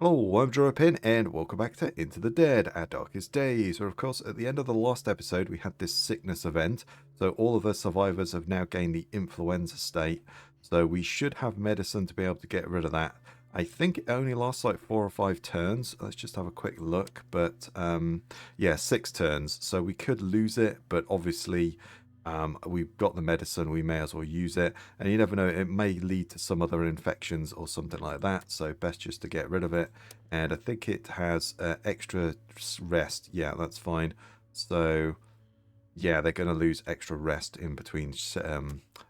Hello, I'm Joropin, and welcome back to Into the Dead, Our Darkest Days, where of course at the end of the last episode we had this sickness event, so all of the survivors have now gained the influenza state, so we should have medicine to be able to get rid of that. I think it only lasts like 4 or 5 turns. Let's just have a quick look, but yeah, 6 turns, so we could lose it, but obviously we've got the medicine, we may as well use it, and you never know, it may lead to some other infections or something like that, so best just to get rid of it. And I think it has extra rest. Yeah, that's fine. So yeah, they're going to lose extra rest in between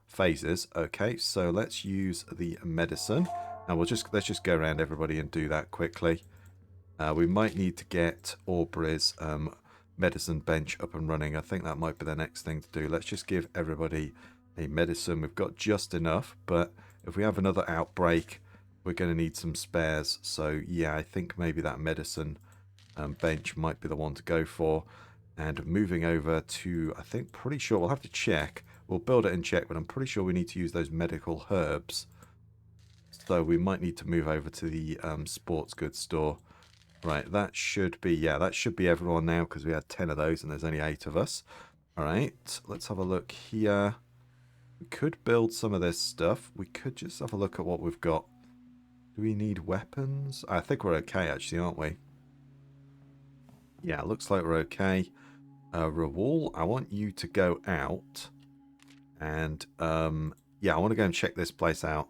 phases. Okay, so let's use the medicine, and let's just go around everybody and do that quickly. We might need to get Aubrey's medicine bench up and running. I think that might be the next thing to do. Let's just give everybody a medicine. We've got just enough, but if we have another outbreak, we're going to need some spares. So yeah, I think maybe that medicine bench might be the one to go for. And moving over to, I think, pretty sure, we'll have to check. We'll build it and check, but I'm pretty sure we need to use those medical herbs. So we might need to move over to the sports goods store. Right, that should be, yeah, that should be everyone now because we had 10 of those and there's only 8 of us. All right, let's have a look here. We could build some of this stuff. We could just have a look at what we've got. Do we need weapons? I think we're okay, actually, aren't we? Yeah, looks like we're okay. Rawul, I want you to go out. And, yeah, I want to go and check this place out.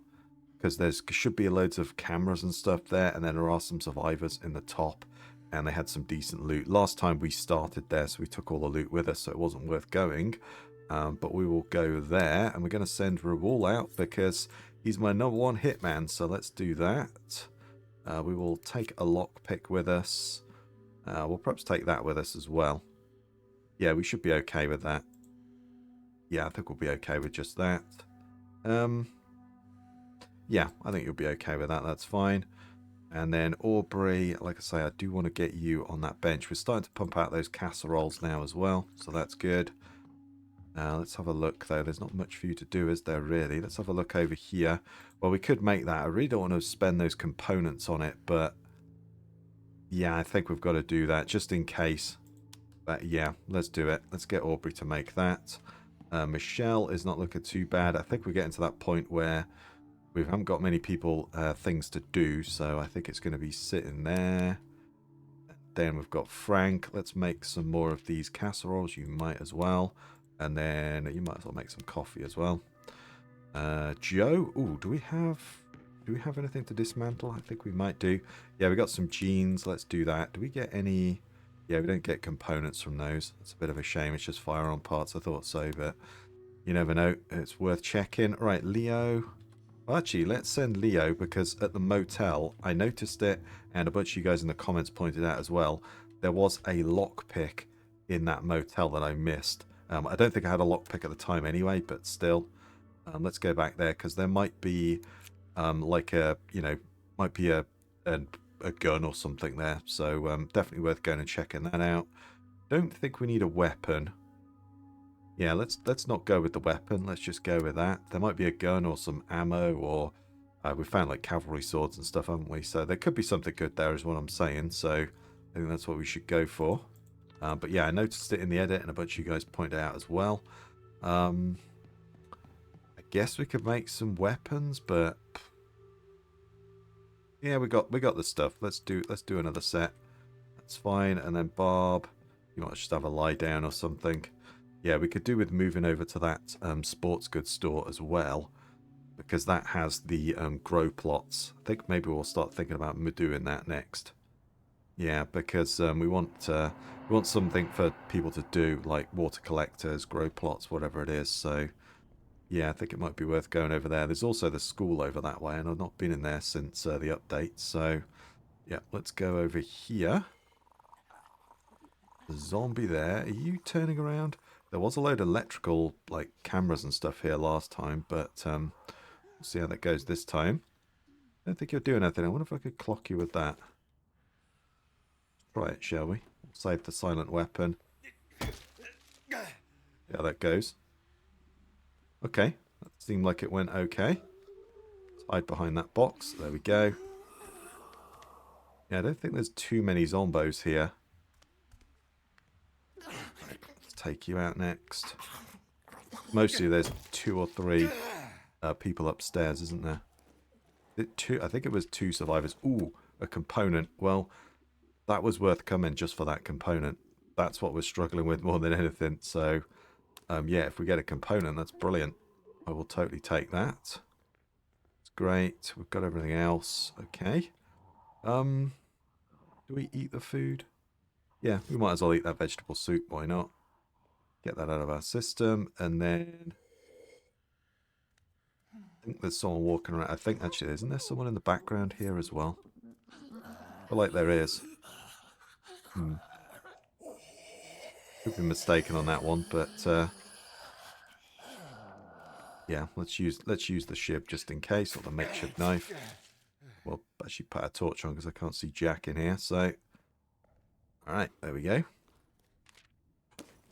Because there should be loads of cameras and stuff there, and then there are some survivors in the top, and they had some decent loot. Last time we started there, so we took all the loot with us, so it wasn't worth going. But we will go there, and we're going to send Rawul out because he's my #1 hitman, so let's do that. We will take a lockpick with us. We'll perhaps take that with us as well. Yeah, we should be okay with that. Yeah, I think we'll be okay with just that. Yeah, I think you'll be okay with that. That's fine. And then Aubrey, like I say, I do want to get you on that bench. We're starting to pump out those casseroles now as well, so that's good. Let's have a look, though. There's not much for you to do, is there, really? Let's have a look over here. Well, we could make that. I really don't want to spend those components on it, but yeah, I think we've got to do that just in case. But yeah, let's do it. Let's get Aubrey to make that. Michelle is not looking too bad. I think we're getting to that point where we haven't got many people, things to do, so I think it's going to be sitting there. Then we've got Frank. Let's make some more of these casseroles. You might as well. And then you might as well make some coffee as well. Joe. Ooh, do we have anything to dismantle? I think we might do. Yeah, we got some jeans. Let's do that. Do we get any? Yeah, we don't get components from those. It's a bit of a shame. It's just firearm parts. I thought so, but you never know. It's worth checking. All right, Leo. Well, actually, let's send Leo because at the motel, I noticed it, and a bunch of you guys in the comments pointed out as well, there was a lockpick in that motel that I missed. I don't think I had a lockpick at the time anyway, but still. Let's go back there because there might be like a, might be a gun or something there. So definitely worth going and checking that out. Don't think we need a weapon. Yeah, let's not go with the weapon. Let's just go with that. There might be a gun or some ammo, or we found like cavalry swords and stuff, haven't we? So there could be something good there, is what I'm saying. So I think that's what we should go for. But yeah, I noticed it in the edit, and a bunch of you guys pointed out as well. I guess we could make some weapons, but yeah, we got the stuff. Let's do another set. That's fine. And then Barb, you might just have a lie down or something. Yeah, we could do with moving over to that sports goods store as well, because that has the grow plots. I think maybe we'll start thinking about doing that next. Yeah, because we want something for people to do, like water collectors, grow plots, whatever it is. So yeah, I think it might be worth going over there. There's also the school over that way, and I've not been in there since the update. So yeah, let's go over here. The zombie there. Are you turning around? There was a load of electrical, like, cameras and stuff here last time, but we'll see how that goes this time. I don't think you're doing anything. I wonder if I could clock you with that. Try it, shall we? Save the silent weapon. Yeah, that goes. Okay, that seemed like it went okay. Let's hide behind that box. There we go. Right, let's have a look. We've got 2 of those. Let's do that. Let's do another set. That's fine. And then Barb, you might just have a lie down or something. Yeah, we could do with moving over to that sports goods store as well, because that has the grow plots. I think maybe we'll start thinking about doing that next. Yeah, because we want something for people to do, like water collectors, grow plots, whatever it is. So I think it might be worth going over there. There's also the school over that way, and I've not been in there since the update. So yeah, let's go over here. The zombie there. Are you turning around? There was a load of electrical, like, cameras and stuff here last time, but we'll see how that goes this time. Yeah, I don't think there's too many zombos here. Let's take you out next. Mostly there's 2 or 3 people upstairs, isn't there? I think it was 2 survivors. Ooh, a component. Well, that was worth coming just for that component. That's what we're struggling with more than anything. So, yeah, if we get a component, that's brilliant. I will totally take that. It's great. We've got everything else. Okay. Do we eat the food? Yeah, we might as well eat that vegetable soup. Why not? Get that out of our system. And then I think there's someone walking around. I think actually, isn't there someone in the background here as well? I feel like there is. Could be mistaken on that one, but yeah, let's use the shib just in case, or the makeshift knife. We'll actually put a torch on because I can't see Jack in here. So, all right, there we go.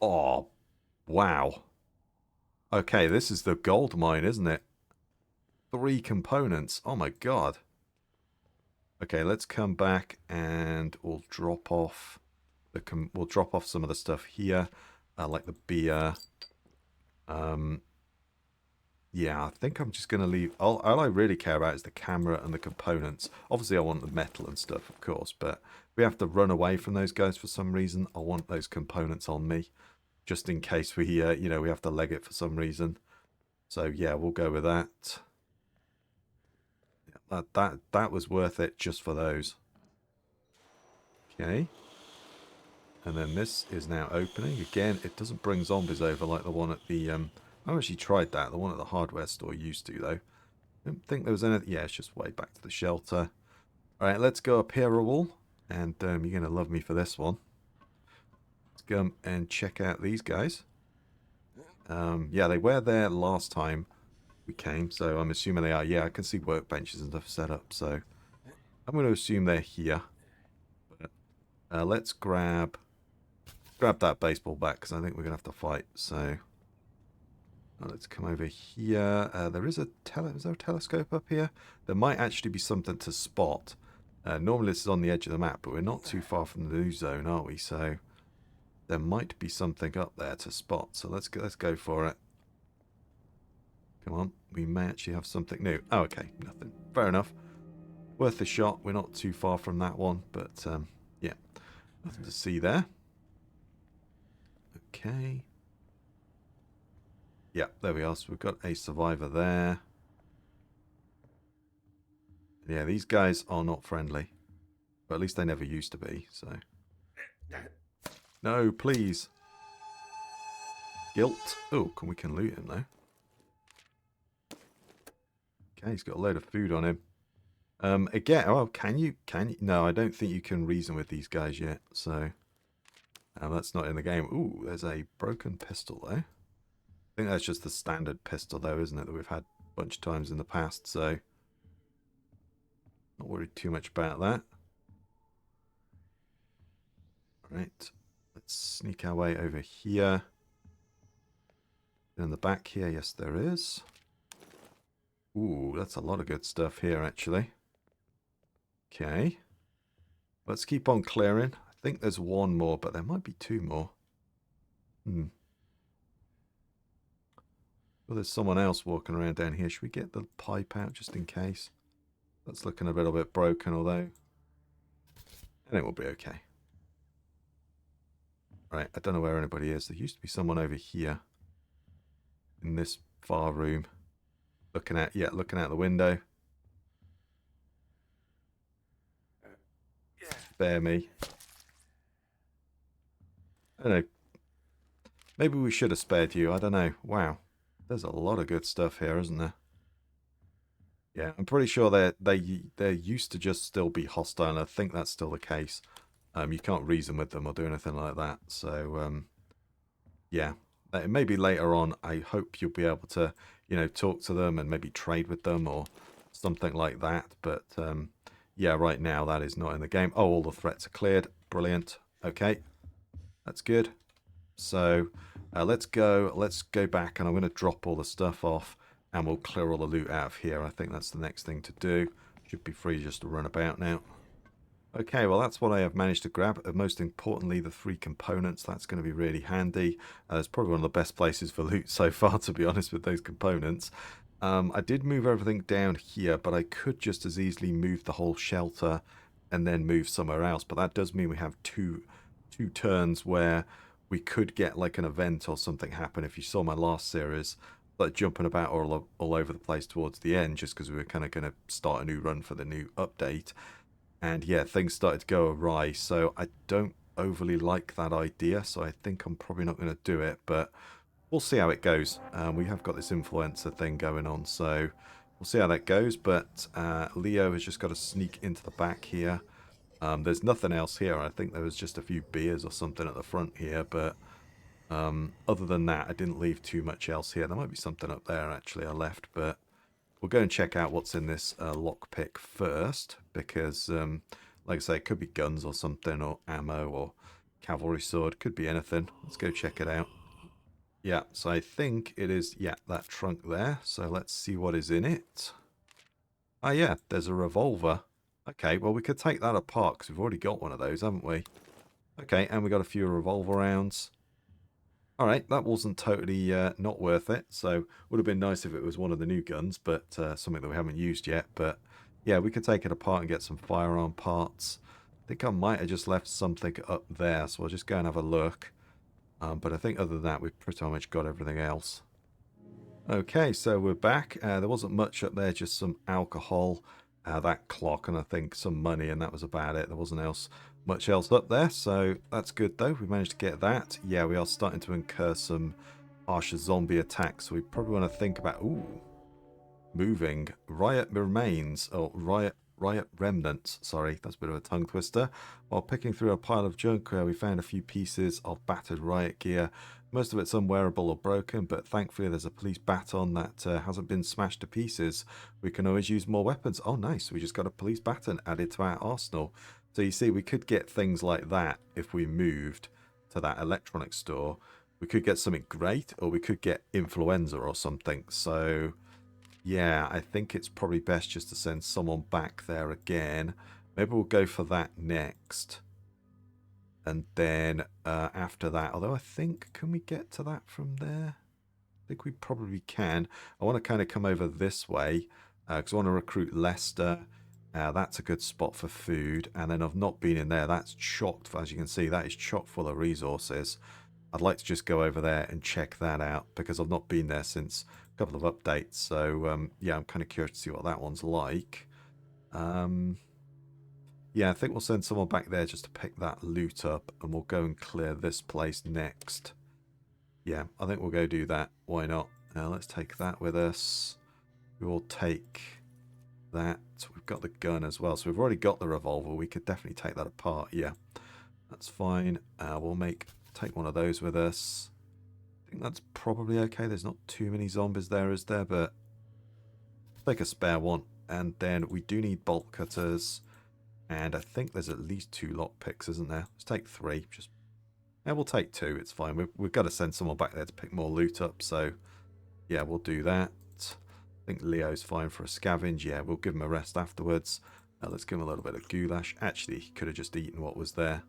Oh, wow. Okay, this is the gold mine, isn't it? 3 components. Oh my god. Okay, let's come back and we'll drop off some of the stuff here, like the beer. Yeah, I think I'm just going to leave... All I really care about is the camera and the components. Obviously, I want the metal and stuff, of course, but if we have to run away from those guys for some reason, I want those components on me, just in case we, you know, we have to leg it for some reason. So, yeah, we'll go with that. Yeah, that was worth it just for those. Okay. And then this is now opening. Again, it doesn't bring zombies over like the one at the... I actually tried that. The one at the hardware store used to, though. I don't think there was anything... Yeah, it's just way back to the shelter. Alright, let's go up here a wall. And you're going to love me for this one. Let's go and check out these guys. Yeah, they were there last time we came, so I'm assuming they are. Yeah, I can see workbenches and stuff set up, so I'm going to assume they're here. But, let's grab that baseball bat, because I think we're going to have to fight, so... Let's come over here. There is is there a telescope up here? There might actually be something to spot. Normally this is on the edge of the map, but we're not too far from the new zone, are we? So there might be something up there to spot. So let's go for it. Come on, we may actually have something new. Oh, okay, nothing. Fair enough. Worth a shot. We're not too far from that one, but yeah, nothing to see there. Okay. Yeah, there we are. So we've got a survivor there. Yeah, these guys are not friendly. But at least they never used to be, so... No, please. Guilt. Oh, we can loot him, though. Okay, he's got a load of food on him. Again, oh, can you? No, I don't think you can reason with these guys yet, so... that's not in the game. Ooh, there's a broken pistol, though. I think that's just the standard pistol, though, isn't it? That we've had a bunch of times in the past, so... Not worried too much about that. Right. Let's sneak our way over here. In the back here, yes, there is. Ooh, that's a lot of good stuff here, actually. Okay. Let's keep on clearing. I think there's one more, but there might be 2 more. Well, there's someone else walking around down here. Should we get the pipe out just in case? That's looking a little bit broken, although... I think we'll be okay. Right, I don't know where anybody is. There used to be someone over here. In this far room. Looking out the window. Spare me. I don't know. Maybe we should have spared you. I don't know. Wow. There's a lot of good stuff here, isn't there? Yeah, I'm pretty sure they used to just still be hostile, and I think that's still the case. You can't reason with them or do anything like that. So, yeah. Maybe later on, I hope you'll be able to, you know, talk to them and maybe trade with them or something like that. But, yeah, right now that is not in the game. Oh, all the threats are cleared. Brilliant. Okay. That's good. So, let's go back, and I'm going to drop all the stuff off. And we'll clear all the loot out of here. I think that's the next thing to do. Should be free just to run about now. Okay, well that's what I have managed to grab. Most importantly, the 3 components. That's going to be really handy. It's probably one of the best places for loot so far, to be honest, with those components. I did move everything down here, but I could just as easily move the whole shelter and then move somewhere else. But that does mean we have two turns where we could get like an event or something happen. If you saw my last series, like jumping about all over the place towards the end, just because we were kind of going to start a new run for the new update. And yeah, things started to go awry, so I don't overly like that idea, so I think I'm probably not going to do it, but we'll see how it goes. We have got this influenza thing going on, so we'll see how that goes, but Leo has just got to sneak into the back here. There's nothing else here. I think there was just a few beers or something at the front here, but other than that, I didn't leave too much else here. There might be something up there, actually, I left, but we'll go and check out what's in this lockpick first, because, like I say, it could be guns or something, or ammo, or cavalry sword. Could be anything. Let's go check it out. Yeah, so I think it is, yeah, that trunk there. So let's see what is in it. Ah, yeah, there's a revolver. Okay, well, we could take that apart, because we've already got one of those, haven't we? Okay, and we got a few revolver rounds. All right, that wasn't totally not worth it. So would have been nice if it was one of the new guns, but something that we haven't used yet. But yeah, we could take it apart and get some firearm parts. I think I might have just left something up there, so I'll just go and have a look. But I think other than that, we've pretty much got everything else. Okay, so we're back. There wasn't much up there, just some alcohol, that clock, and I think some money, and that was about it. There wasn't much else up there, so that's good though. We managed to get that. Yeah, we are starting to incur some harsher zombie attacks, so we probably want to think about, ooh, moving. Riot remains, or riot remnants, sorry, that's a bit of a tongue twister. While picking through a pile of junk, we found a few pieces of battered riot gear. Most of it's unwearable or broken, but thankfully there's a police baton that hasn't been smashed to pieces. We can always use more weapons. Oh, nice. We just got a police baton added to our arsenal. So you see, we could get things like that if we moved to that electronics store. We could get something great, or we could get influenza or something. So yeah, I think it's probably best just to send someone back there again. Maybe we'll go for that next. And then after that, although I think, can we get to that from there? I think we probably can. I want to kind of come over this way because I want to recruit Leicester. That's a good spot for food. And then I've not been in there. That's chocked, as you can see, that is chock full of resources. I'd like to just go over there and check that out because I've not been there since a couple of updates. So, yeah, I'm kind of curious to see what that one's like. Yeah, I think we'll send someone back there just to pick that loot up, and we'll go and clear this place next. Yeah, I think we'll go do that. Why not? Let's take that with us. We will take that. We've got the gun as well, so we've already got the revolver. We could definitely take that apart. Yeah, that's fine. We'll take one of those with us. I think that's probably okay. There's not too many zombies there, is there? But take a spare one. And then we do need bolt cutters. And I think there's at least 2 lockpicks, isn't there? Let's take 3. Yeah, we'll take 2. It's fine. We've got to send someone back there to pick more loot up. So, yeah, we'll do that. I think Leo's fine for a scavenge. Yeah, we'll give him a rest afterwards. Let's give him a little bit of goulash. Actually, he could have just eaten what was there.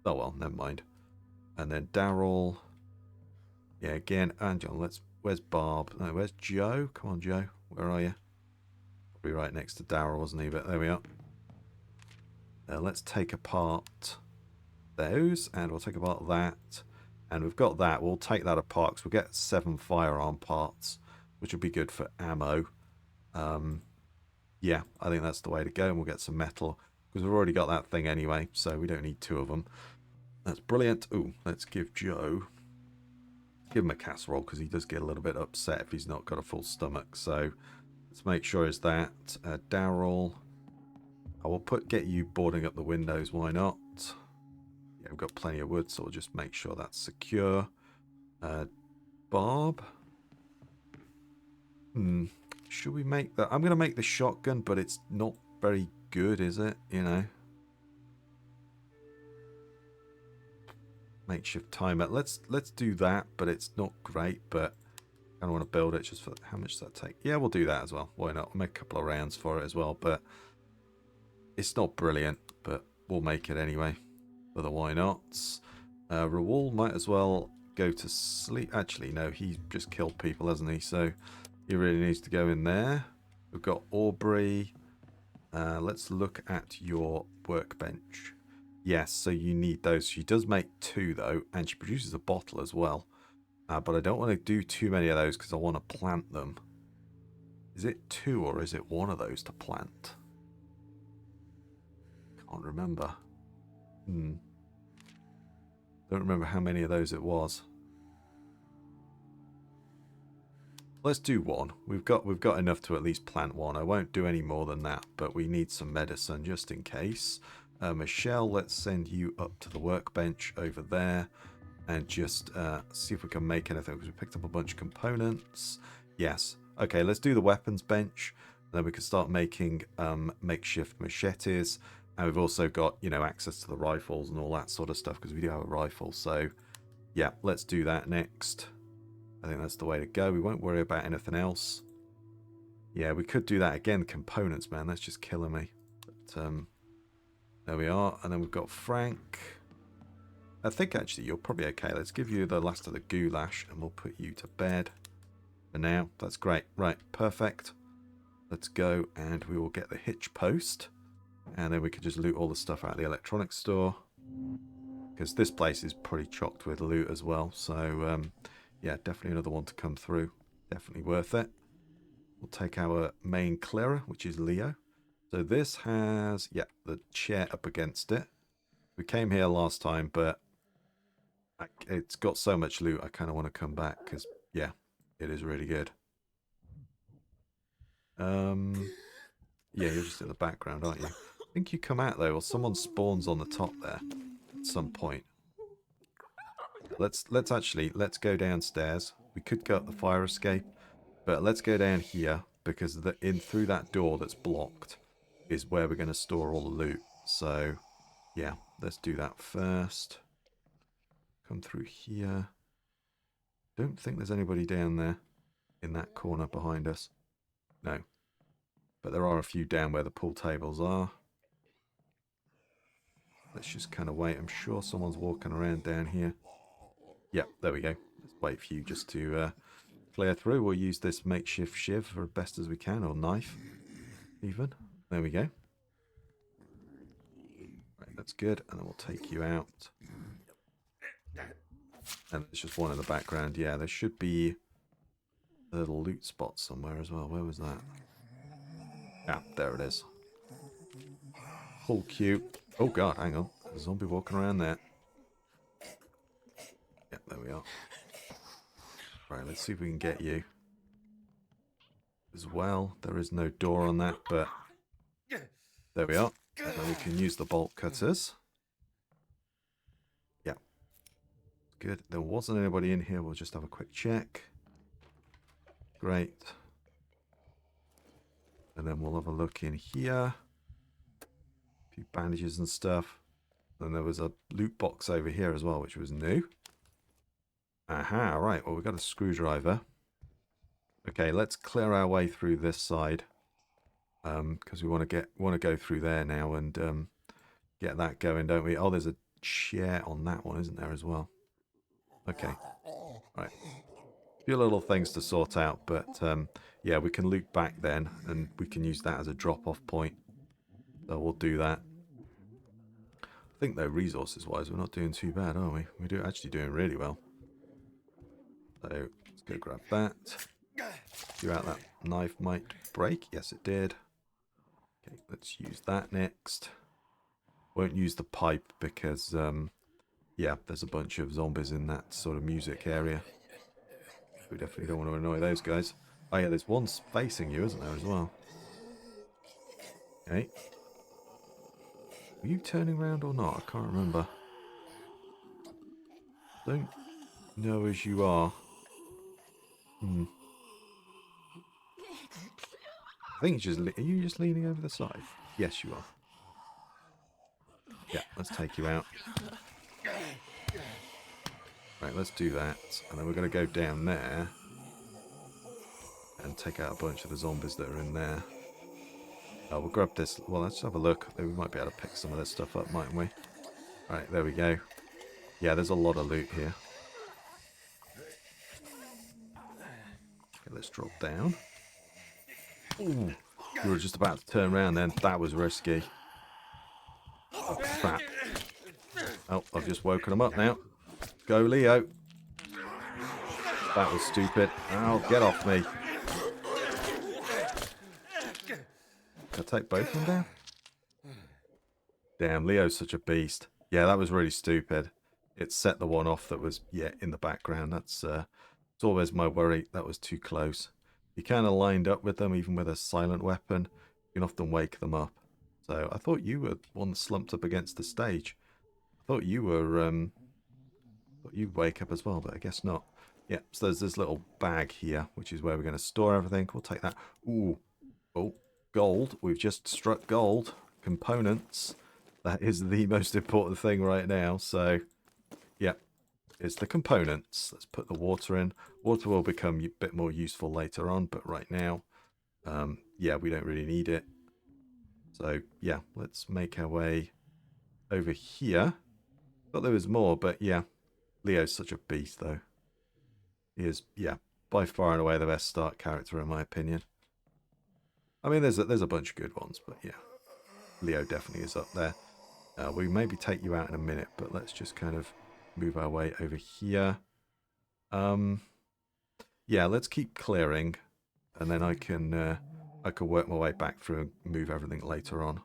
Oh, well, never mind. And then Daryl. Yeah, again, and John. Where's Barb? No, where's Joe? Come on, Joe. Where are you? Probably right next to Daryl, wasn't he? But there we are. Let's take apart those, and we'll take apart that, and we've got that. We'll take that apart because we'll get 7 firearm parts, which will be good for ammo. Yeah, I think that's the way to go, and we'll get some metal because we've already got that thing anyway, so we don't need 2 of them. That's brilliant. Ooh, let's give him a casserole because he does get a little bit upset if he's not got a full stomach. So let's make sure is that Daryl. I will get you boarding up the windows, why not? Yeah, we've got plenty of wood, so we'll just make sure that's secure. Barb? Should we make that? I'm going to make the shotgun, but it's not very good, is it? You know? Makeshift timer. Let's do that, but it's not great, but I don't want to build it just for... How much does that take? Yeah, we'll do that as well. Why not? We'll make a couple of rounds for it as well, but... It's not brilliant, but we'll make it anyway. Whether why not? Rawal might as well go to sleep. Actually, no, he's just killed people, hasn't he? So he really needs to go in there. We've got Aubrey. Let's look at your workbench. Yes, so you need those. She does make 2 though, and she produces a bottle as well. But I don't want to do too many of those because I want to plant them. Is it 2 or is it 1 of those to plant? Can't remember. Don't remember how many of those it was. Let's do 1. We've got enough to at least plant 1. I won't do any more than that, but we need some medicine just in case. Michelle, let's send you up to the workbench over there and just see if we can make anything, because we picked up a bunch of components. Yes. Okay, let's do the weapons bench. Then we can start making makeshift machetes. And we've also got, you know, access to the rifles and all that sort of stuff, because we do have a rifle. So, yeah, let's do that next. I think that's the way to go. We won't worry about anything else. Yeah, we could do that again. Components, man, that's just killing me. But, there we are. And then we've got Frank. I think, actually, you're probably okay. Let's give you the last of the goulash, and we'll put you to bed for now. That's great. Right, perfect. Let's go, and we will get the hitch post. And then we can just loot all the stuff out of the electronics store. Because this place is pretty chocked with loot as well. So, yeah, definitely another one to come through. Definitely worth it. We'll take our main clearer, which is Leo. So this has, yeah, the chair up against it. We came here last time, but it's got so much loot, I kind of want to come back. Because, yeah, it is really good. Yeah, you're just in the background, aren't you? I think you come out, though, or someone spawns on the top there at some point. Let's go downstairs. We could go up the fire escape, but let's go down here, because through that door that's blocked is where we're going to store all the loot. So, yeah, let's do that first. Come through here. Don't think there's anybody down there in that corner behind us. No. But there are a few down where the pool tables are. Let's just kind of wait. I'm sure someone's walking around down here. Yep, there we go. Let's wait for you just to clear through. We'll use this makeshift shiv for best as we can, or knife, even. There we go. Right, that's good. And then we'll take you out. And there's just one in the background. Yeah, there should be a little loot spot somewhere as well. Where was that? Ah, there it is. Full queue. Oh god, hang on. There's a zombie walking around there. Yeah, there we are. Right, let's see if we can get you. As well, there is no door on that, but there we are. And then we can use the bolt cutters. Yeah. Good. There wasn't anybody in here. We'll just have a quick check. Great. And then we'll have a look in here. A few bandages and stuff. And there was a loot box over here as well, which was new. Aha, right. Well, we've got a screwdriver. Okay, let's clear our way through this side. Because we want to go through there now and get that going, don't we? Oh, there's a chair on that one, isn't there, as well? Okay. Right. A few little things to sort out, but yeah, we can loop back then, and we can use that as a drop-off point. So we'll do that. I think, though, resources-wise, we're not doing too bad, are we? We're actually doing really well. So let's go grab that. See out that knife might break. Yes, it did. Okay, let's use that next. Won't use the pipe because, yeah, there's a bunch of zombies in that sort of music area. We definitely don't want to annoy those guys. Oh yeah, there's one facing you, isn't there, as well? Okay. Are you turning around or not? I can't remember. Don't know as you are. I think it's just... Are you just leaning over the side? Yes, you are. Yeah, let's take you out. Right, let's do that. And then we're going to go down there and take out a bunch of the zombies that are in there. We'll grab this. Well, let's have a look. We might be able to pick some of this stuff up, mightn't we? Alright, there we go. Yeah, there's a lot of loot here. Okay, let's drop down. Ooh, we were just about to turn around then. That was risky. Oh, crap. Oh, I've just woken him up now. Go, Leo. That was stupid. Oh, get off me. Can I take both of them down? Damn, Leo's such a beast. Yeah, that was really stupid. It set the one off that was, yeah, in the background. That's it's always my worry. That was too close. You kind of lined up with them, even with a silent weapon. You can often wake them up. So I thought you were one that slumped up against the stage. I thought you were, thought you'd wake up as well, but I guess not. Yeah, so there's this little bag here, which is where we're going to store everything. We'll take that. Ooh, oh, gold. We've just struck gold. Components. That is the most important thing right now. So, yeah, it's the components. Let's put the water in. Water will become a bit more useful later on, but right now, yeah, we don't really need it. So, yeah, let's make our way over here. Thought there was more, but yeah, Leo's such a beast, though. He is, yeah, by far and away the best start character, in my opinion. I mean, there's a bunch of good ones, but yeah, Leo definitely is up there. We maybe take you out in a minute, but let's just kind of move our way over here. Yeah, let's keep clearing, and then I can work my way back through and move everything later on.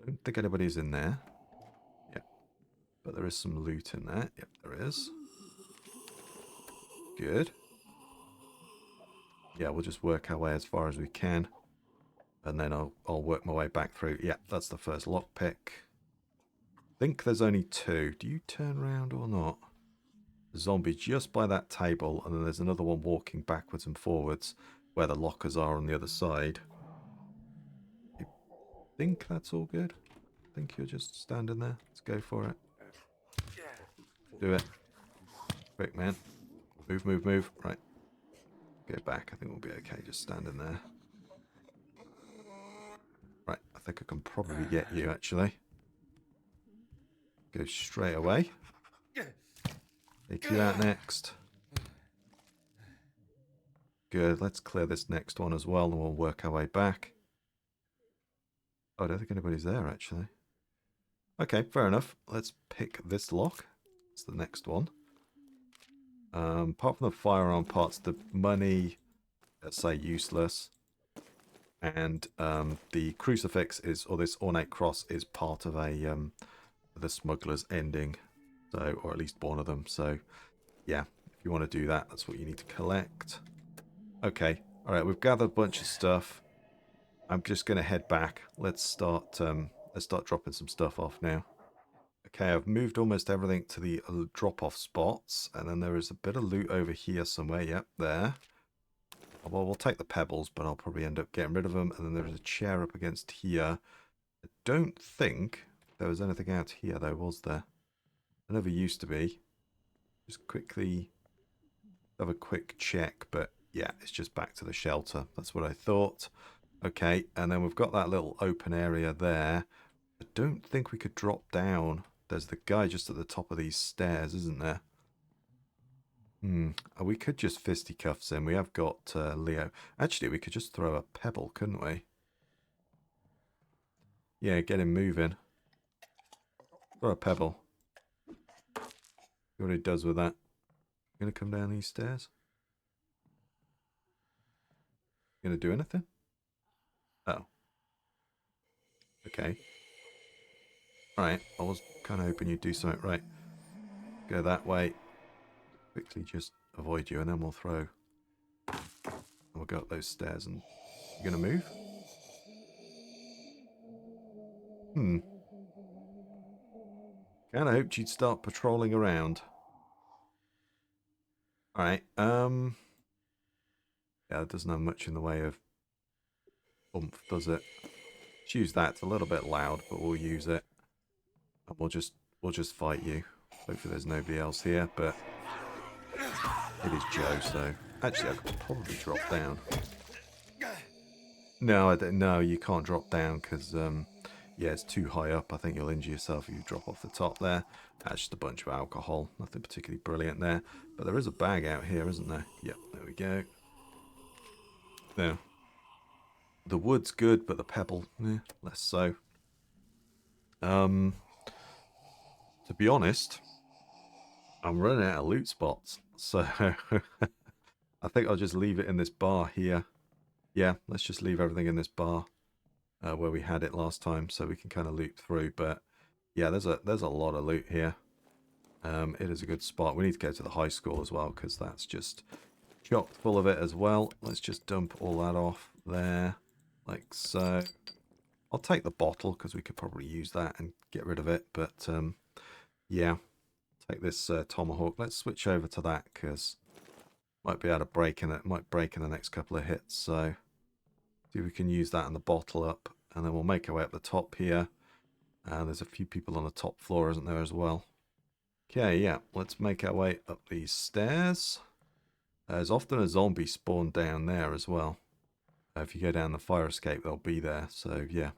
Don't think anybody's in there. Yeah, but there is some loot in there. Yep, there is. Good. Yeah, we'll just work our way as far as we can, and then I'll work my way back through. Yeah, that's the first lockpick. I think there's only two. Do you turn around or not? The zombie just by that table, and then there's another one walking backwards and forwards where the lockers are on the other side. I think that's all good. I think you're just standing there. Let's go for it. Do it. Quick, man. Move, move, move. Right. Go back. I think we'll be okay just standing there. Right. I think I can probably get you, actually. Go straight away. Take you out next. Good. Let's clear this next one as well, and we'll work our way back. Oh, I don't think anybody's there, actually. Okay, fair enough. Let's pick this lock. It's the next one. Apart from the firearm parts, the money, let's say, useless. And the crucifix is, or this ornate cross, is part of a the smuggler's ending. So, or at least one of them. So, yeah, if you want to do that, that's what you need to collect. Okay, all right, we've gathered a bunch of stuff. I'm just going to head back. Let's start dropping some stuff off now. Okay, I've moved almost everything to the drop-off spots, and then there is a bit of loot over here somewhere. Yep, there. Well, we'll take the pebbles, but I'll probably end up getting rid of them. And then there is a chair up against here. I don't think there was anything out here, though, was there? There never used to be. Just quickly have a quick check, but yeah, it's just back to the shelter. That's what I thought. Okay, and then we've got that little open area there. I don't think we could drop down. There's the guy just at the top of these stairs, isn't there? We could just fisticuffs him. We have got Leo. Actually, we could just throw a pebble, couldn't we? Yeah, get him moving. Throw a pebble. See what he does with that. Gonna come down these stairs? Gonna do anything? Oh. Okay. Alright, I was kind of hoping you'd do something. Right. Go that way. Quickly just avoid you, and then we'll throw. And we'll go up those stairs, and you're gonna move? Kinda hoped you'd start patrolling around. Alright, yeah, it doesn't have much in the way of oomph, does it? Let's use that. It's a little bit loud, but we'll use it. And we'll just fight you. Hopefully there's nobody else here, but it is Joe, so actually I could probably drop down. No, I don't. No, you can't drop down because yeah, it's too high up. I think you'll injure yourself if you drop off the top there. That's just a bunch of alcohol. Nothing particularly brilliant there. But there is a bag out here, isn't there? Yep, there we go. Now, the wood's good, but the pebble, less so. To be honest, I'm running out of loot spots, so I think I'll just leave it in this bar here. Yeah, let's just leave everything in this bar where we had it last time, so we can kind of loot through. But yeah, there's a lot of loot here. It is a good spot. We need to go to the high school as well because that's just chock full of it as well. Let's just dump all that off there, like so. I'll take the bottle because we could probably use that and get rid of it. But yeah, take this tomahawk. Let's switch over to that because might be able to break in it. Might break in the next couple of hits. So see if we can use that and the bottle up, and then we'll make our way up the top here. There's a few people on the top floor, isn't there, as well? Okay, yeah. Let's make our way up these stairs. There's often a zombie spawn down there as well. If you go down the fire escape, they'll be there. So yeah,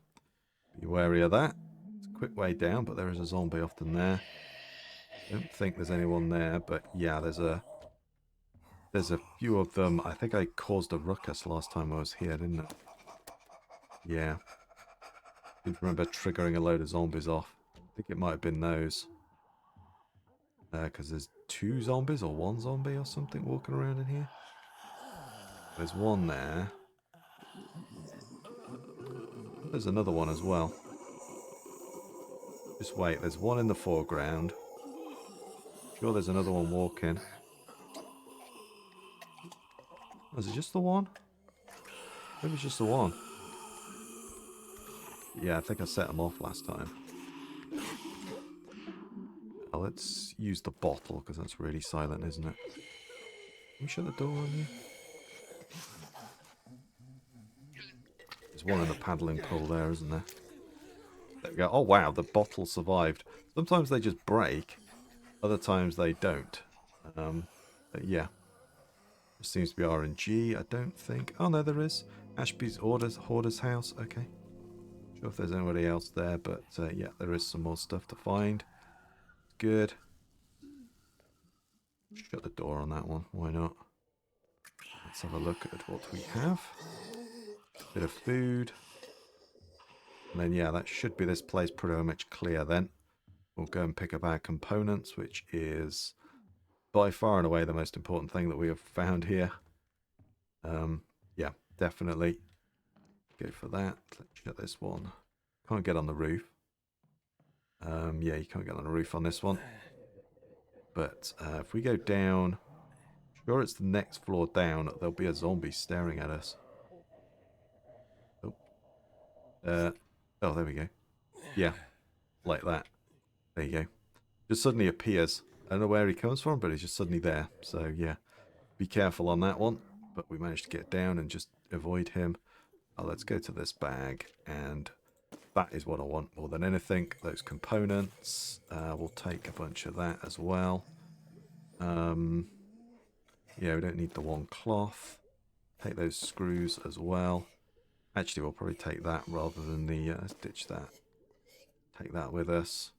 be wary of that. It's a quick way down, but there is a zombie often there. Don't think there's anyone there, but yeah, there's a few of them. I think I caused a ruckus last time I was here, didn't I? Yeah. I remember triggering a load of zombies off. I think it might have been those. Because there's 2 zombies or 1 zombie or something walking around in here. There's one there. There's another one as well. Just wait, there's one in the foreground. Sure, there's another one walking. Oh, is it just the one? Maybe it's just the one. Yeah, I think I set them off last time. Let's use the bottle because that's really silent, isn't it? Can we shut the door on you? There's one in the paddling pool there, isn't there? There we go. Oh, wow, the bottle survived. Sometimes they just break. Other times they don't. But yeah. There seems to be RNG, I don't think. Oh, no, there is. Ashby's Hoarder's house. Okay. Not sure if there's anybody else there, but yeah, there is some more stuff to find. Good. Shut the door on that one. Why not? Let's have a look at what we have. Bit of food. And then, yeah, that should be this place pretty much clear then. We'll go and pick up our components, which is by far and away the most important thing that we have found here. Yeah, definitely. Go for that. Let's shut this one. Can't get on the roof. Yeah, you can't get on the roof on this one. But if we go down, sure it's the next floor down, there'll be a zombie staring at us. Oh, oh, there we go. Yeah, like that. There you go. Just suddenly appears. I don't know where he comes from, but he's just suddenly there. So yeah, be careful on that one. But we managed to get down and just avoid him. Oh, let's go to this bag, and that is what I want more than anything. Those components. We'll take a bunch of that as well. Yeah, we don't need the one cloth. Take those screws as well. Actually, we'll probably take that rather than the... let's ditch that. Take that with us.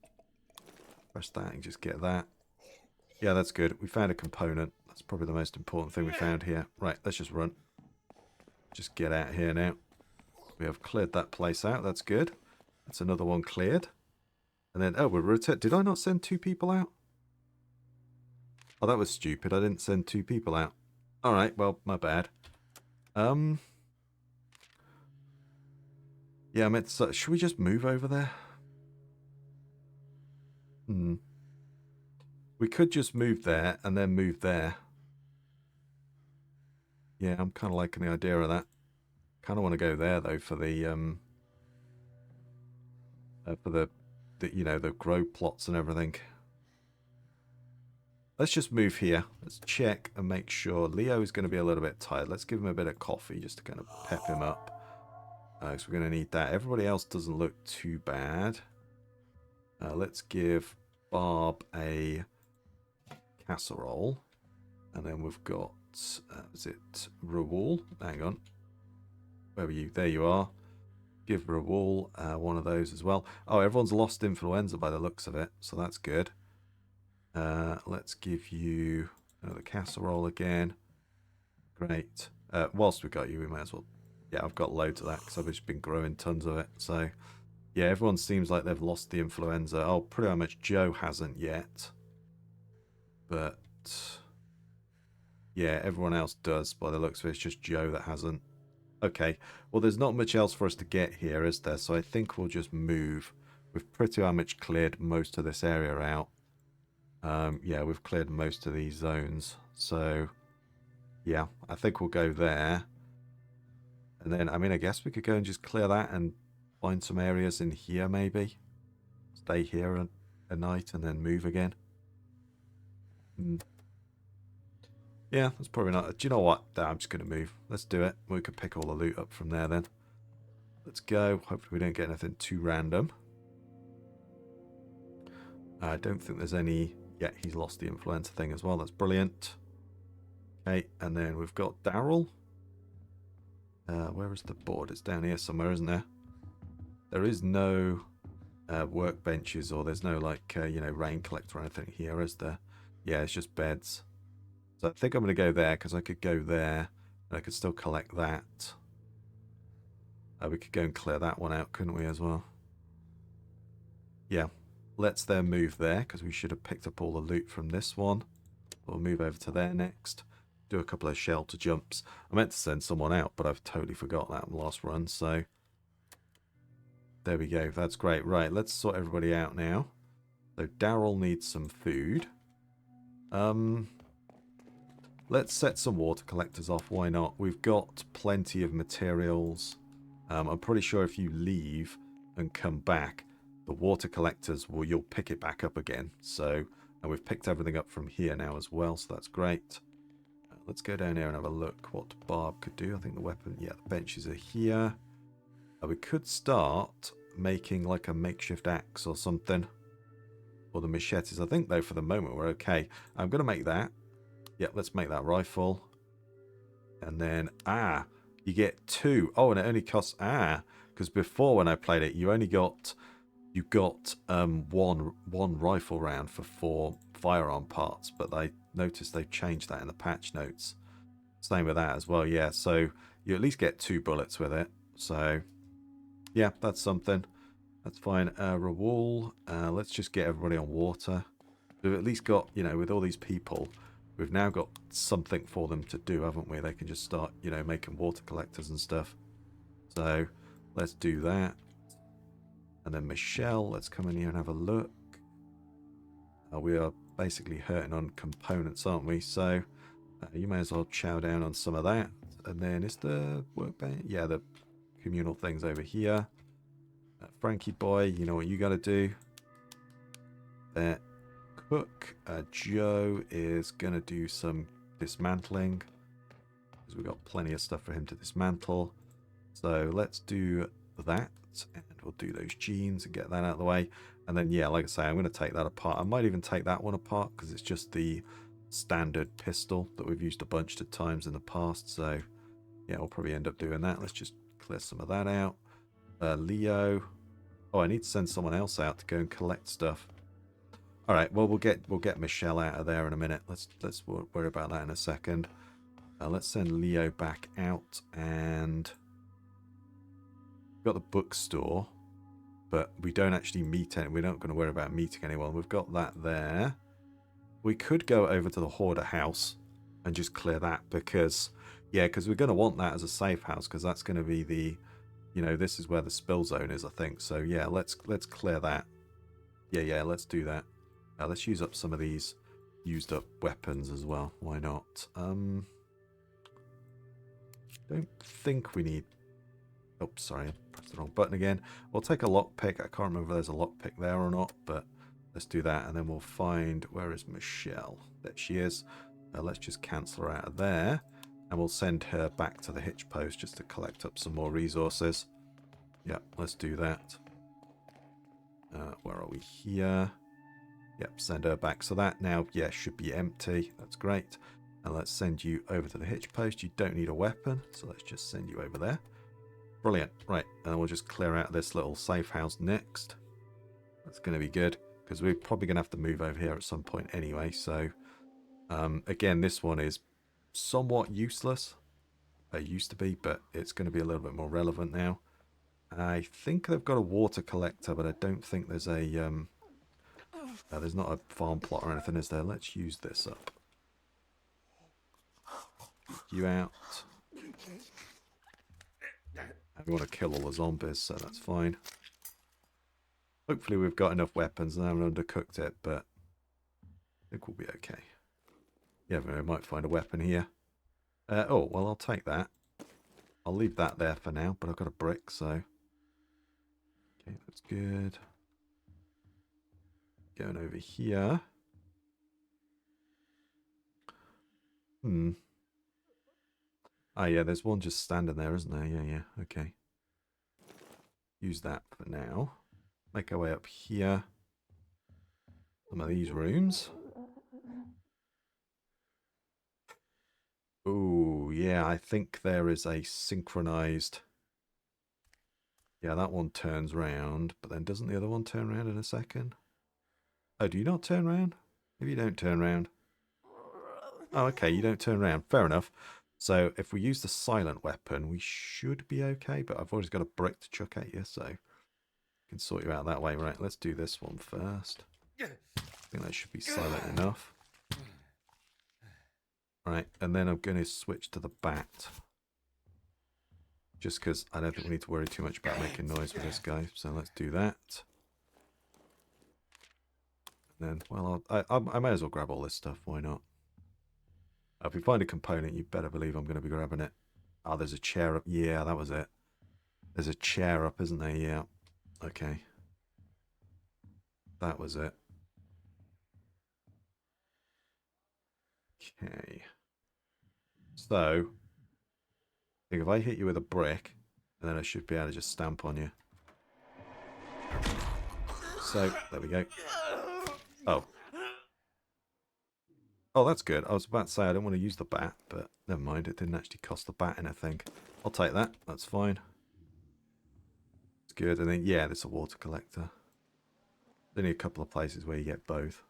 Press that and just get that. Yeah, that's good. We found a component. That's probably the most important thing we found here. Right, let's just run. Just get out here now. We have cleared that place out. That's good. That's another one cleared. And then, oh, we're return. Did I not send 2 people out? Oh, that was stupid. I didn't send 2 people out. All right, well, my bad. Yeah, I meant to, should we just move over there? We could just move there and then move there. Yeah, I'm kind of liking the idea of that. Kind of want to go there though for the you know, the grow plots and everything. Let's just move here. Let's check and make sure. Leo is going to be a little bit tired. Let's give him a bit of coffee just to kind of pep him up. Because we're going to need that. Everybody else doesn't look too bad. Let's give Barb a casserole. And then we've got, is it Rawal? Hang on. Where were you? There you are. Give her a wall, one of those as well. Oh, everyone's lost influenza by the looks of it, so that's good. Let's give you another casserole again. Great. Whilst we got you, we might as well. Yeah, I've got loads of that because I've just been growing tons of it. So, yeah, everyone seems like they've lost the influenza. Oh, pretty much Joe hasn't yet. But, yeah, everyone else does by the looks of it. It's just Joe that hasn't. Okay, well, there's not much else for us to get here, is there? So I think we'll just move. We've pretty much cleared most of this area out. Yeah, we've cleared most of these zones. So, yeah, I think we'll go there. And then, I mean, I guess we could go and just clear that and find some areas in here, maybe. Stay here a night and then move again. Yeah, that's probably not... Do you know what? I'm just going to move. Let's do it. We could pick all the loot up from there then. Let's go. Hopefully we don't get anything too random. I don't think there's any... Yeah, he's lost the influenza thing as well. That's brilliant. Okay, and then we've got Daryl. Where is the board? It's down here somewhere, isn't there? There is no workbenches, or there's no, like, you know, rain collector or anything here, is there? Yeah, it's just beds. So I think I'm going to go there, because I could go there, and I could still collect that. We could go and clear that one out, couldn't we, as well? Yeah. Let's then move there, because we should have picked up all the loot from this one. We'll move over to there next. Do a couple of shelter jumps. I meant to send someone out, but I've totally forgot that in the last run, so... There we go. That's great. Right, let's sort everybody out now. So Daryl needs some food. Let's set some water collectors off. Why not? We've got plenty of materials. I'm pretty sure if you leave and come back, the water collectors will, you'll pick it back up again. So, and we've picked everything up from here now as well, so that's great. Let's go down here and have a look what Barb could do. I think the weapon, yeah, the benches are here. We could start making like a makeshift axe or something. Or the machetes. I think, though, for the moment, we're okay. I'm going to make that. Yep, let's make that rifle. And then, you get 2. Oh, and it only costs, because before when I played it, you only got, one rifle round for 4 firearm parts. But I noticed they've changed that in the patch notes. Same with that as well, yeah. So you at least get 2 bullets with it. So, yeah, that's something. That's fine. Rawal, let's just get everybody on water. We've at least got, you know, with all these people, we've now got something for them to do, haven't we? They can just start, you know, making water collectors and stuff. So let's do that. And then Michelle, let's come in here and have a look. We are basically hurting on components, aren't we? So you may as well chow down on some of that. And then is the workbench? Yeah, the communal things over here. Frankie boy, you know what you got to do. Cook. Joe is going to do some dismantling, because we've got plenty of stuff for him to dismantle. So let's do that, and we'll do those jeans and get that out of the way. And then, yeah, like I say, I'm going to take that apart. I might even take that one apart, because it's just the standard pistol that we've used a bunch of times in the past. So, yeah, we'll probably end up doing that. Let's just clear some of that out. Leo. Oh, I need to send someone else out to go and collect stuff. All right. Well, we'll get Michelle out of there in a minute. Let's worry about that in a second. Let's send Leo back out, and we've got the bookstore, but we don't actually meet any. We're not going to worry about meeting anyone. We've got that there. We could go over to the hoarder house and just clear that, because we're going to want that as a safe house, because that's going to be the, you know, this is where the spill zone is, I think. So yeah, let's clear that. Yeah, let's do that. Let's use up some of these used up weapons as well. Why not? Don't think we need... Oh, sorry, I pressed the wrong button again. We'll take a lockpick. I can't remember if there's a lockpick there or not, but let's do that. And then we'll find... Where is Michelle? There she is. Let's just cancel her out of there. And we'll send her back to the hitch post just to collect up some more resources. Yeah, let's do that. Where are we? Here. Yep, send her back. So that now, yeah, should be empty. That's great. And let's send you over to the hitch post. You don't need a weapon, so let's just send you over there. Brilliant. Right, and we'll just clear out this little safe house next. That's going to be good, because we're probably going to have to move over here at some point anyway. So, again, this one is somewhat useless. It used to be, but it's going to be a little bit more relevant now. I think they've got a water collector, but I don't think there's a... there's not a farm plot or anything, is there? Let's use this up. Get you out. We want to kill all the zombies, so that's fine. Hopefully we've got enough weapons and I haven't undercooked it, but I think we'll be okay. Yeah, we might find a weapon here. Oh, well, I'll take that. I'll leave that there for now, but I've got a brick, so... Okay, that's good. Going over here. Ah, yeah, there's one just standing there, isn't there? Yeah, yeah, okay. Use that for now. Make our way up here. Some of these rooms. Oh, yeah, I think there is a synchronized... Yeah, that one turns round, but then doesn't the other one turn round in a second? Oh, do you not turn round? Maybe you don't turn round. Oh, okay, you don't turn around. Fair enough. So if we use the silent weapon, we should be okay, but I've always got a brick to chuck at you, so I can sort you out that way. Right, let's do this one first. I think that should be silent enough. Right, and then I'm going to switch to the bat. Just because I don't think we need to worry too much about making noise with this guy, so let's do that. And then, well, I may as well grab all this stuff, why not? If we find a component, you better believe I'm going to be grabbing it. Oh, there's a chair up. Yeah, that was it. There's a chair up, isn't there? Yeah. Okay. That was it. Okay. So, I think if I hit you with a brick, then I should be able to just stamp on you. So, there we go. Oh. Oh, that's good. I was about to say I don't want to use the bat, but never mind. It didn't actually cost the bat anything. I'll take that. That's fine. It's good. And then, yeah, there's a water collector. There's only a couple of places where you get both.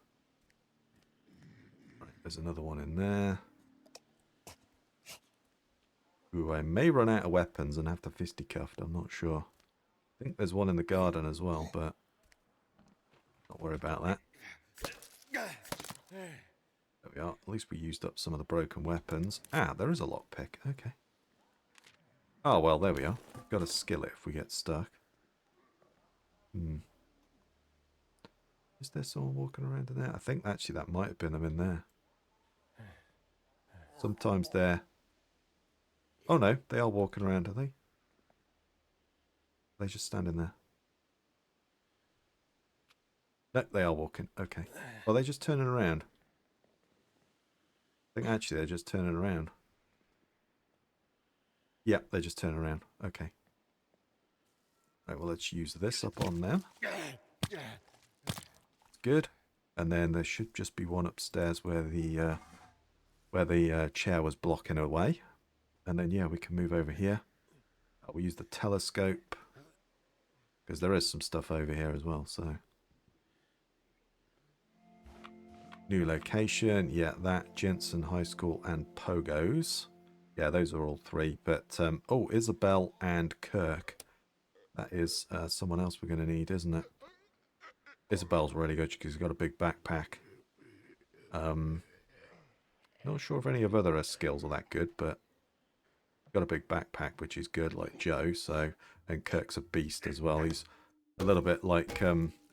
Right, there's another one in there. Ooh, I may run out of weapons and have to fisticuffed. I'm not sure. I think there's one in the garden as well, but don't worry about that. There we are. At least we used up some of the broken weapons. Ah, there is a lockpick. Okay. Oh, well, there we are. Got a skillet if we get stuck. Is there someone walking around in there? I think actually that might have been them in there. Sometimes they're... Oh no, they are walking around, are they? They're just standing there. No, they are walking. Okay. Well, they're just turning around. I think actually they're just turning around. Yep, they're just turning around. Okay. Right, well, let's use this up on them. Good. And then there should just be one upstairs where the chair was blocking away. And then, yeah, we can move over here. We'll use the telescope. Because there is some stuff over here as well, so... New location. Yeah, that. Jensen High School and Pogos. Yeah, those are all three. But, oh, Isabel and Kirk. That is someone else we're going to need, isn't it? Isabel's really good because she's got a big backpack. Not sure if any of other skills are that good, but got a big backpack, which is good, like Joe. So, and Kirk's a beast as well. He's a little bit like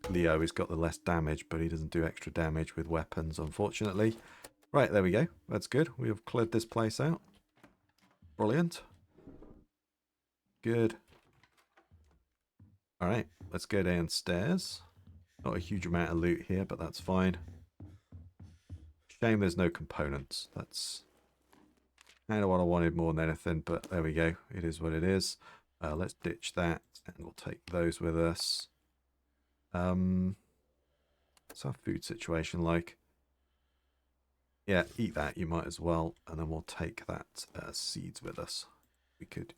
Leo. He's got the less damage, but he doesn't do extra damage with weapons, unfortunately. Right, there we go. That's good. We have cleared this place out. Brilliant. Good. All right, let's go downstairs. Not a huge amount of loot here, but that's fine. Shame there's no components. That's kind of what I wanted more than anything, but there we go. It is what it is. Let's ditch that, and we'll take those with us. What's our food situation like? Yeah, eat that. You might as well, and then we'll take that seeds with us. We could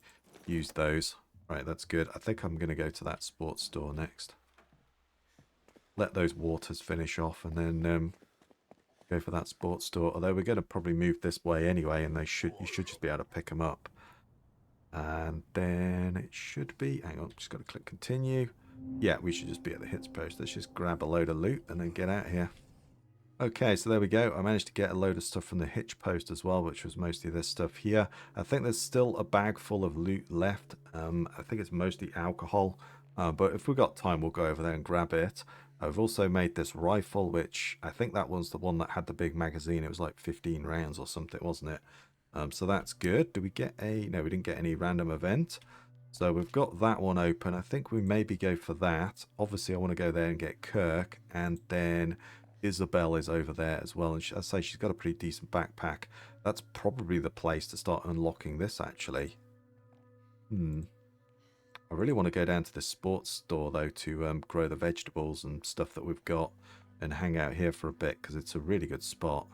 use those. Right, that's good. I think I'm going to go to that sports store next. Let those waters finish off and then go for that sports store. Although we're going to probably move this way anyway, and you should just be able to pick them up. And then it should be, hang on, just got to click continue. Yeah, we should just be at the hits post. Let's just grab a load of loot and then get out here. Okay, so there we go. I managed to get a load of stuff from the hitch post as well, which was mostly this stuff here. I think there's still a bag full of loot left. I think it's mostly alcohol, but if we've got time, we'll go over there and grab it. I've also made this rifle, which I think that was the one that had the big magazine. It was like 15 rounds or something, wasn't it? So that's good. Did we get a... No, we didn't get any random event. So we've got that one open. I think we maybe go for that. Obviously, I want to go there and get Kirk. And then Isabel is over there as well. And I say she's got a pretty decent backpack. That's probably the place to start unlocking this, actually. I really want to go down to the sports store, though, to grow the vegetables and stuff that we've got. And hang out here for a bit, because it's a really good spot.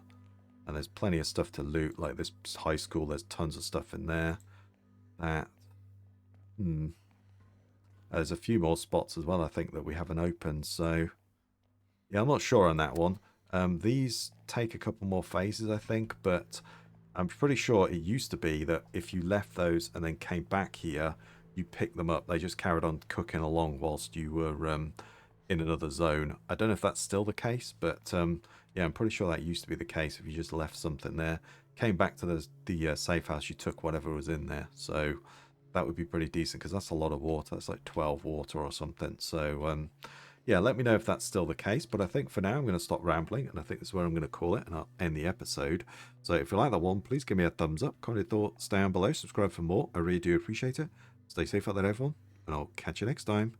And there's plenty of stuff to loot, like this high school. There's tons of stuff in there. There's a few more spots as well, I think, that we haven't opened. So, yeah, I'm not sure on that one. These take a couple more phases, I think. But I'm pretty sure it used to be that if you left those and then came back here, you picked them up. They just carried on cooking along whilst you were in another zone. I don't know if that's still the case, but... yeah, I'm pretty sure that used to be the case. If you just left something there, came back to the safe house, you took whatever was in there. So that would be pretty decent, because that's a lot of water. That's like 12 water or something. So yeah, let me know if that's still the case. But I think for now I'm going to stop rambling, and I think this is where I'm going to call it, and I'll end the episode. So if you like that one, please give me a thumbs up, comment your thoughts down below, subscribe for more. I really do appreciate it. Stay safe out there, everyone, and I'll catch you next time.